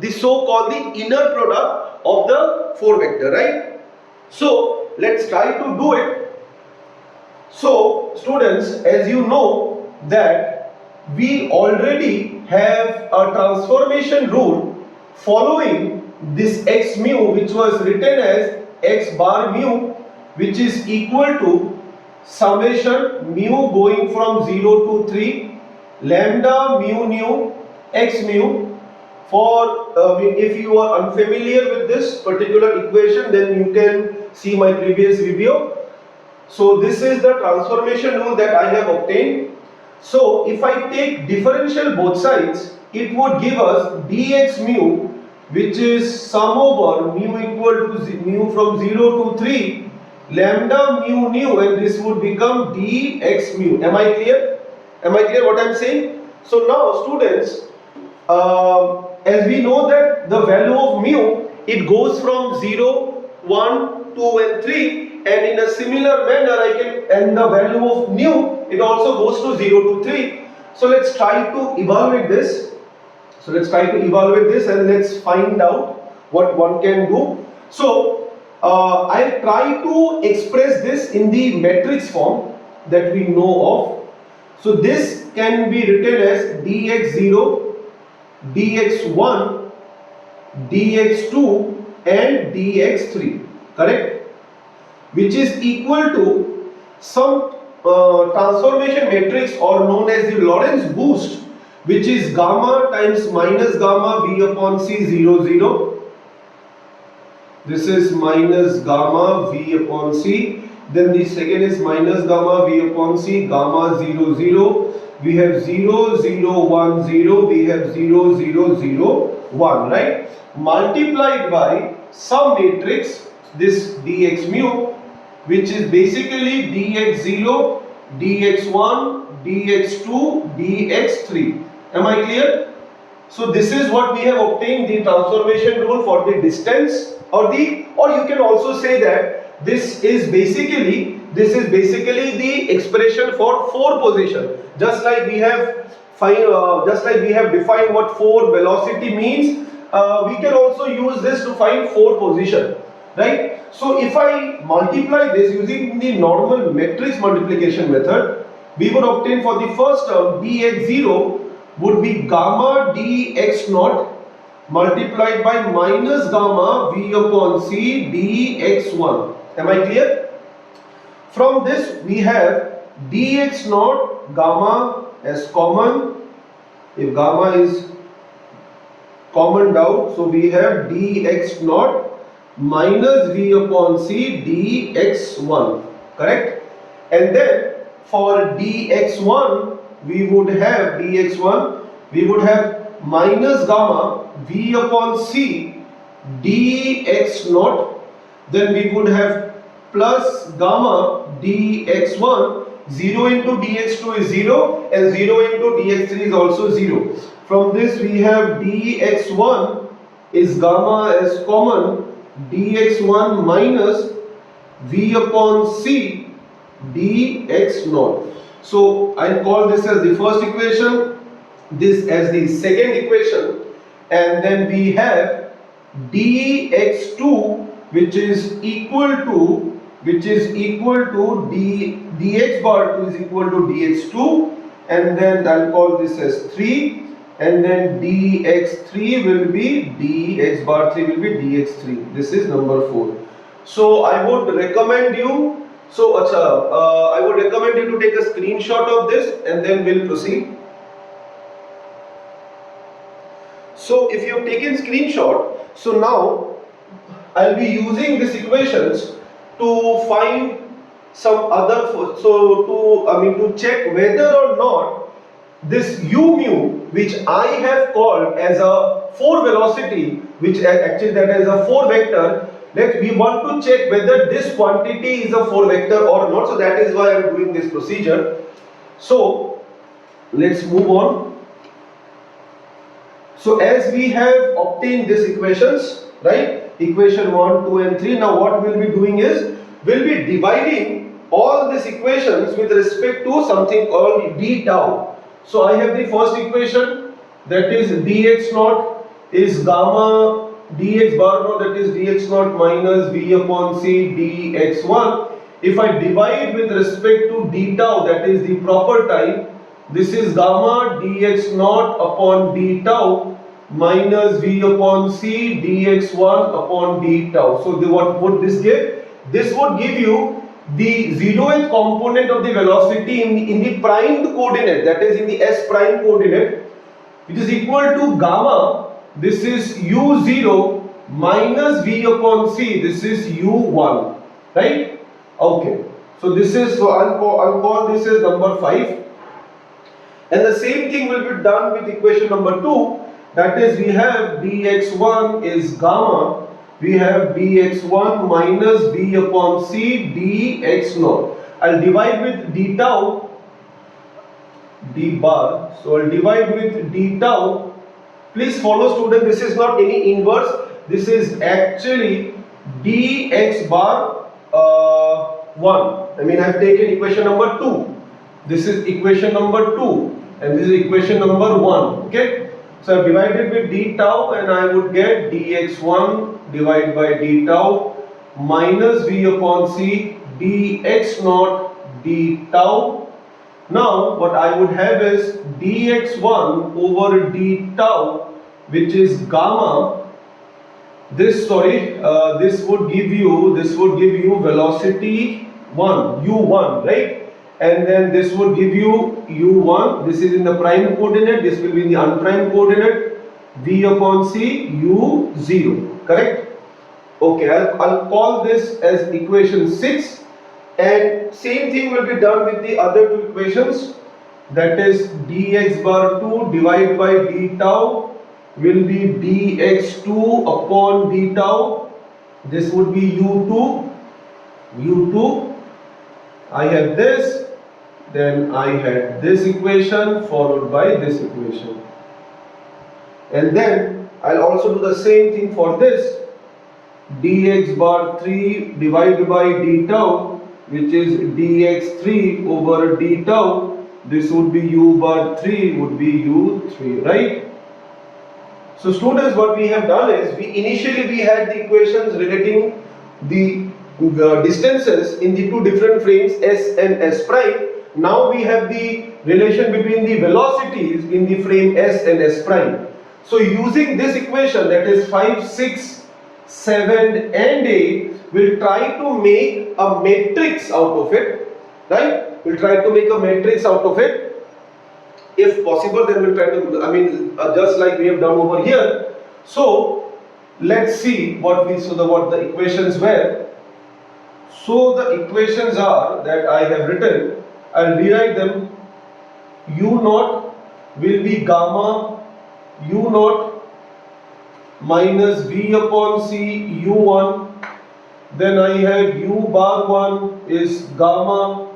the so-called the inner product of the 4 vector, right? So let's try to do it. So students, as you know that we already have a transformation rule following this x mu, which was written as x bar mu, which is equal to summation mu going from 0 to 3 lambda mu nu x mu. For if you are unfamiliar with this particular equation, then you can see my previous video. So this is the transformation rule that I have obtained. So if I take differential both sides, it would give us dx mu, which is sum over mu equal to mu from 0 to 3 lambda mu nu, and this would become dx mu. Am I clear? Am I clear what I am saying? So now students, as we know that the value of mu, it goes from 0, 1, 2 and 3, and in a similar manner and the value of nu, it also goes to 0 to 3. So let's try to evaluate this. So let's try to evaluate this and let's find out what one can do. So I'll try to express this in the matrix form that we know of. So this can be written as dx0, dx1, dx2 and dx3, correct? Which is equal to some transformation matrix or known as the Lorentz boost, which is gamma times minus gamma v upon c 0 0. This is minus gamma v upon c. Then the second is minus gamma v upon c gamma 0 0. We have 0 0 1 0. We have 0 0 0 1, right? Multiplied by some matrix, this dx mu, which is basically dx0, dx1, dx2, dx3. Am I clear? So this is what we have obtained, the transformation rule for the distance, or you can also say that this is basically the expression for 4 position. Just like we have defined what 4 velocity means, we can also use this to find 4 position, right? So if I multiply this using the normal matrix multiplication method, we would obtain for the first term dx0 would be gamma dx0 multiplied by minus gamma v upon c dx1. Am I clear? From this we have dx0 gamma as common. If gamma is commoned out, so we have dx0 minus v upon c dx1, correct? And then for dx1 we would have minus gamma v upon c dx0. Then we would have plus gamma dx1. 0 into dx2 is 0 and 0 into dx3 is also 0. From this we have dx1 is gamma as common, dx1 minus v upon c dx0. So I call this as the first equation, this as the second equation, and then we have dx2 which is equal to dx bar 2 is equal to dx2, and then I'll call this as 3, and then dx3 will be dx bar 3 will be dx3. This is number 4. So I would recommend you to take a screenshot of this and then we'll proceed. So if you have taken screenshot, so now I'll be using these equations to find some other, to check whether or not this u mu, which I have called as a 4 velocity, which actually that is a 4 vector, that we want to check whether this quantity is a 4 vector or not. So that is why I am doing this procedure. So let's move on. So as we have obtained these equations, right, equation 1, 2 and 3, now what we'll be doing is we'll be dividing all these equations with respect to something called d tau. So I have the first equation, that is dx0 is gamma dx bar naught, that is dx naught minus v upon c dx1. If I divide with respect to d tau, that is the proper time, this is gamma dx naught upon d tau minus v upon c dx1 upon d tau. So what would this give? This would give you the zeroth component of the velocity in the primed coordinate, that is in the s prime coordinate, which is equal to gamma, this is u0 minus v upon c, this is u1, right? Okay, so this is, so I'll call this as number 5, and the same thing will be done with equation number 2, that is we have dx1 is gamma, we have dx1 minus v upon c dx0. I'll divide with d tau, d bar, so I'll divide with d tau. Please follow student, this is not any inverse, this is actually dx bar 1. I mean I have taken equation number 2. This is equation number 2 and this is equation number 1. Okay. So I have divided with d tau and I would get dx1 divided by d tau minus v upon c dx0 d tau. Now what I would have is dx1 over d tau, which is gamma. This would give you velocity 1 u1, right? And then this would give you u1, this is in the prime coordinate, this will be in the unprime coordinate, v upon c u0, correct? Okay, I'll call this as equation 6, and same thing will be done with the other two equations, that is dx bar 2 divided by d tau will be dx2 upon d tau, this would be u2, I have this, then I had this equation followed by this equation, and then I'll also do the same thing for this, dx bar 3 divided by d tau, which is dx3 over d tau, this would be u bar 3 would be u3, right? So students, what we have done is, initially we had the equations relating the distances in the two different frames s and s prime. Now we have the relation between the velocities in the frame s and s prime. So using this equation, that is 5, 6, 7 and 8, we'll try to make a matrix out of it, right? We'll try to make a matrix out of it. If possible, then we'll try to, just like we have done over here. So let's see what the equations were. So the equations are that I have written, I'll rewrite them. U naught will be gamma u naught minus v upon c u1. Then I have u bar 1 is gamma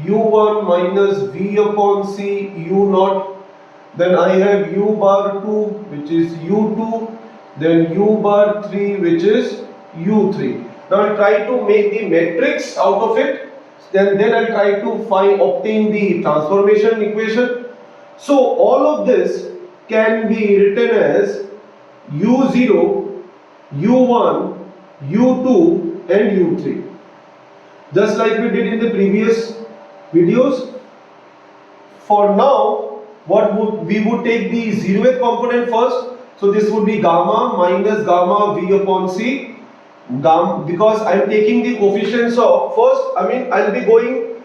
u1 minus v upon c u0. Then I have u bar 2 which is u2, then u bar 3 which is u3. Now I'll try to make the matrix out of it, then I'll try to obtain the transformation equation. So all of this can be written as u0, u1, u2 and u3, just like we did in the previous videos. For now, we would take the zeroth component first. So this would be gamma minus gamma v upon c. Gamma, because I am taking the coefficients of I'll be going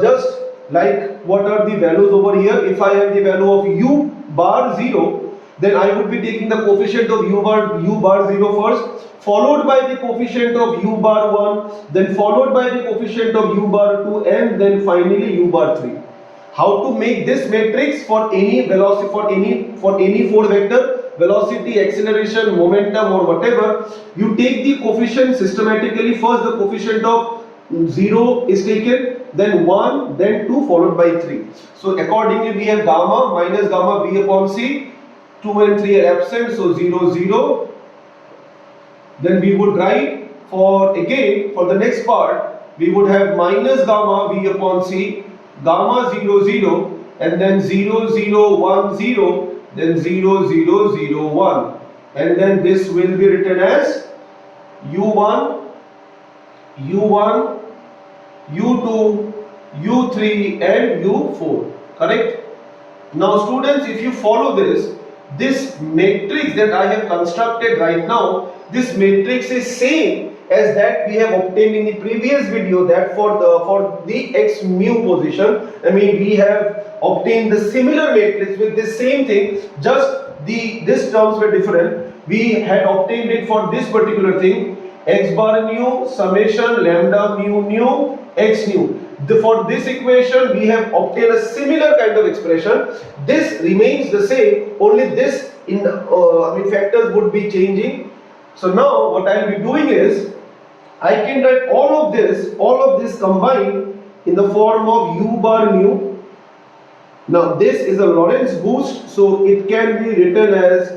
just like what are the values over here. If I have the value of u bar 0, then I would be taking the coefficient of u bar 0 first, followed by the coefficient of u bar 1, then followed by the coefficient of u bar 2, and then finally u bar 3. How to make this matrix for any velocity, for any 4 vector, velocity, acceleration, momentum or whatever, you take the coefficient systematically. First the coefficient of 0 is taken, then 1, then 2, followed by 3. So accordingly we have gamma minus gamma v upon c, 2 and 3 are absent, so 0, 0. Then we would write for the next part, we would have minus gamma v upon c, gamma 0, 0, and then 0, 0, 1, 0, then 0, 0, 0, 1. and then this will be written as u1, u1, u2, u3 and u4. Correct? Now students, if you follow this matrix that I have constructed right now, this matrix is same as that we have obtained in the previous video, that for the x mu position, I mean we have obtained the similar matrix with the same thing, just these terms were different. We had obtained it for this particular thing, x bar nu summation lambda mu nu x nu. For this equation we have obtained a similar kind of expression. This remains the same, only this in factors would be changing. So now what I will be doing is, I can write all of this combined in the form of u bar nu. Now this is a Lorentz boost, so it can be written as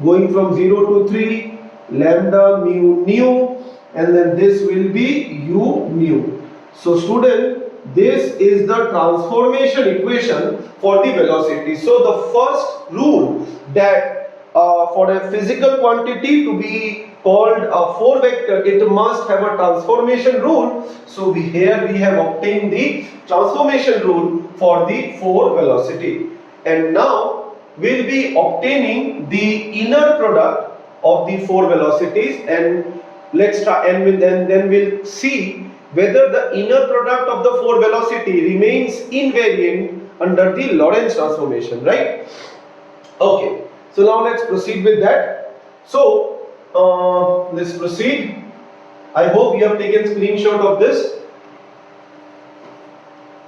going from 0 to 3 lambda mu nu, and then this will be u mu. So student, this is the transformation equation for the velocity. So the first rule that for a physical quantity to be called a 4 vector, it must have a transformation rule. So here we have obtained the transformation rule for the 4 velocity. And now we'll be obtaining the inner product of the 4 velocities, and let's try, and then we'll see whether the inner product of the 4 velocity remains invariant under the Lorentz transformation, right? Okay, so now let's proceed with that. So let's proceed. I hope you have taken screenshot of this.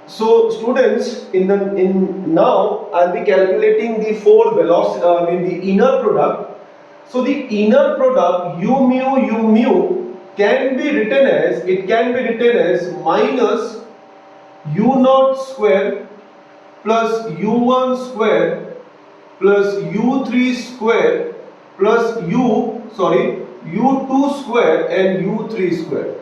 So students, now I'll be calculating the 4 velocity, the inner product. So the inner product u mu can be written as minus u naught square plus u1 square plus u3 square plus u2 square and u3 square.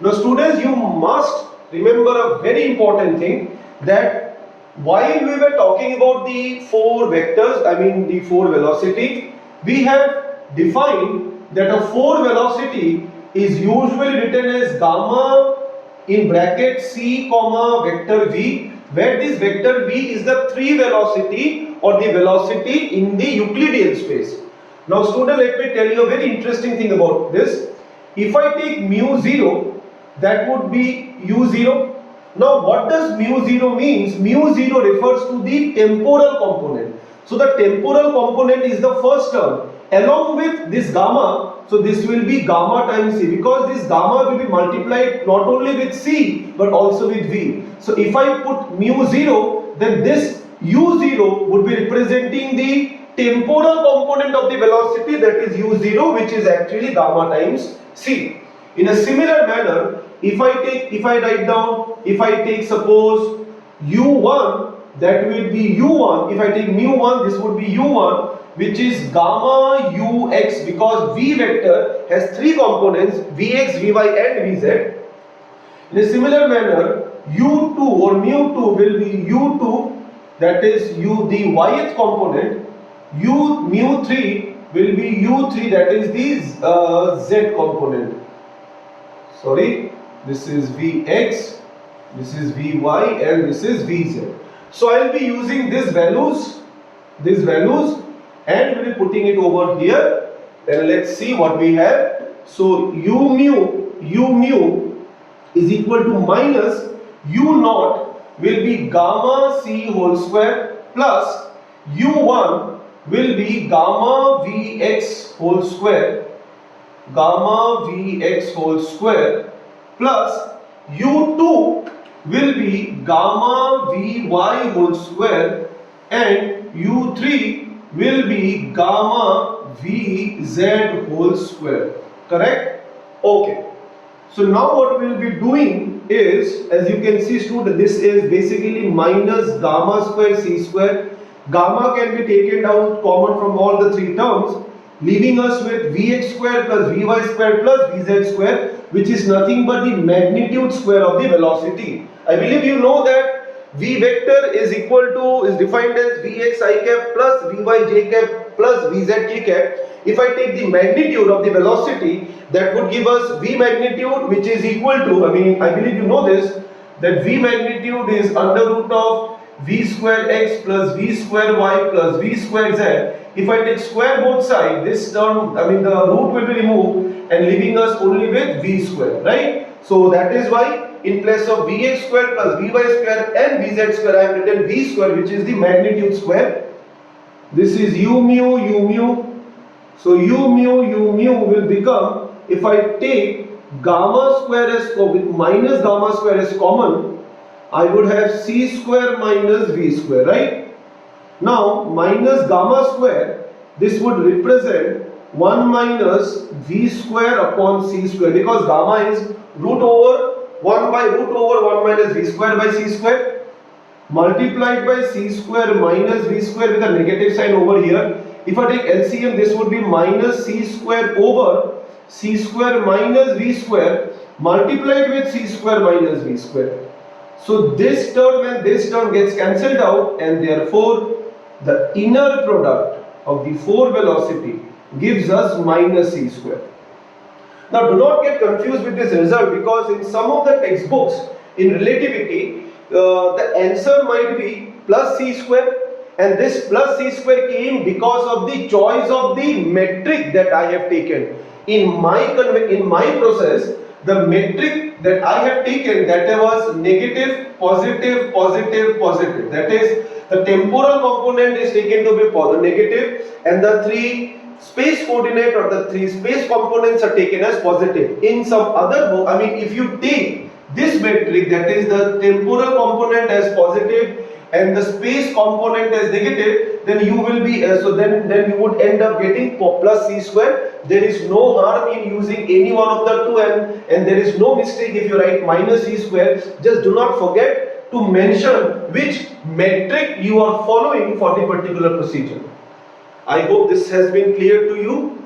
Now students, you must remember a very important thing, that while we were talking about the 4 vectors, the 4 velocity, we have defined that a 4 velocity is usually written as gamma in bracket c comma vector v, where this vector v is the 3 velocity or the velocity in the Euclidean space. Now student, let me tell you a very interesting thing about this. If I take mu 0, that would be u0. Now what does mu 0 means? Mu 0 refers to the temporal component. So the temporal component is the first term along with this gamma. So this will be gamma times c, because this gamma will be multiplied not only with c but also with v. So if I put mu 0, then this u0 would be representing the temporal component of the velocity, that is u0, which is actually gamma times c. In a similar manner, if I take suppose u1, that will be u1. If I take mu1, this would be u1, which is gamma ux, because v vector has 3 components, vx, vy and vz. In a similar manner, u2 or mu2 will be u2, that is the yth component. Mu3 will be u3, that is the z component. Sorry, this is vx, this is vy and this is vz. So I will be using these values and will be putting it over here. Then let's see what we have. So u mu is equal to minus u naught will be gamma c whole square plus u1 will be gamma vx whole square, plus u2 will be gamma vy whole square and u3 will be gamma vz whole square. Correct? Okay. So now what we will be doing is, as you can see student, this is basically minus gamma square c square. Gamma can be taken down common from all the 3 terms, leaving us with vx square plus vy square plus vz square, which is nothing but the magnitude square of the velocity. I believe you know that v vector is defined as vx I cap plus vy j cap plus Vz k cap. If I take the magnitude of the velocity, that would give us V magnitude, which is equal to, I believe you know this, that V magnitude is under root of V square x plus V square y plus V square z. If I take square both sides, this term, the root will be removed and leaving us only with V square, right? So that is why in place of Vx square plus Vy square and Vz square, I have written V square, which is the magnitude square. This is u mu. So u mu will become, if I take gamma square as with minus gamma square as common, I would have c square minus v square, right? Now minus gamma square, this would represent 1 minus v square upon c square, because gamma is root over 1 minus v square by c square multiplied by c square minus v square with a negative sign over here. If I take LCM, this would be minus c square over c square minus v square multiplied with c square minus v square. So this term and this term gets cancelled out, and therefore the inner product of the four velocity gives us minus c square. Now do not get confused with this result, because in some of the textbooks in relativity, the answer might be plus c square, and this plus c square came because of the choice of the metric that I have taken. In my process, the metric that I have taken, that was negative, positive, positive, positive. That is, the temporal component is taken to be negative, and the three space coordinate or the three space components are taken as positive. In some other book, if you take this metric, that is the temporal component as positive and the space component as negative, then you will be then you would end up getting plus c square. There is no harm in using any one of the two, and there is no mistake if you write minus c square. Just do not forget to mention which metric you are following for the particular procedure. I hope this has been clear to you.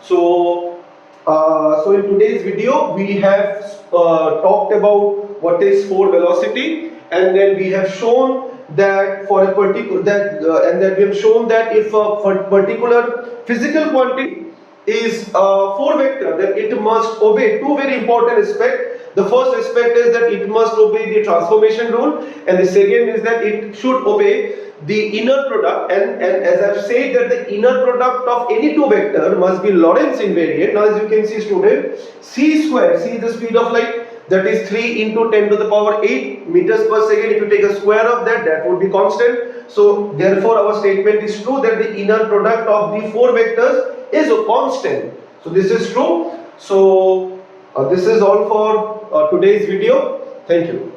So in today's video we have talked about what is four velocity, and then we have shown that for a particular and that we have shown that if a particular physical quantity is four vector, then it must obey two very important aspects. The first aspect is that it must obey the transformation rule, and the second is that it should obey the inner product, and as I've said that the inner product of any two vector must be Lorentz invariant. Now as you can see, student, c square, c is the speed of light, that is 3 into 10 to the power 8 meters per second. If you take a square of that, that would be constant. So therefore our statement is true that the inner product of the four vectors is a constant. So this is true. So this is all for today's video. Thank you.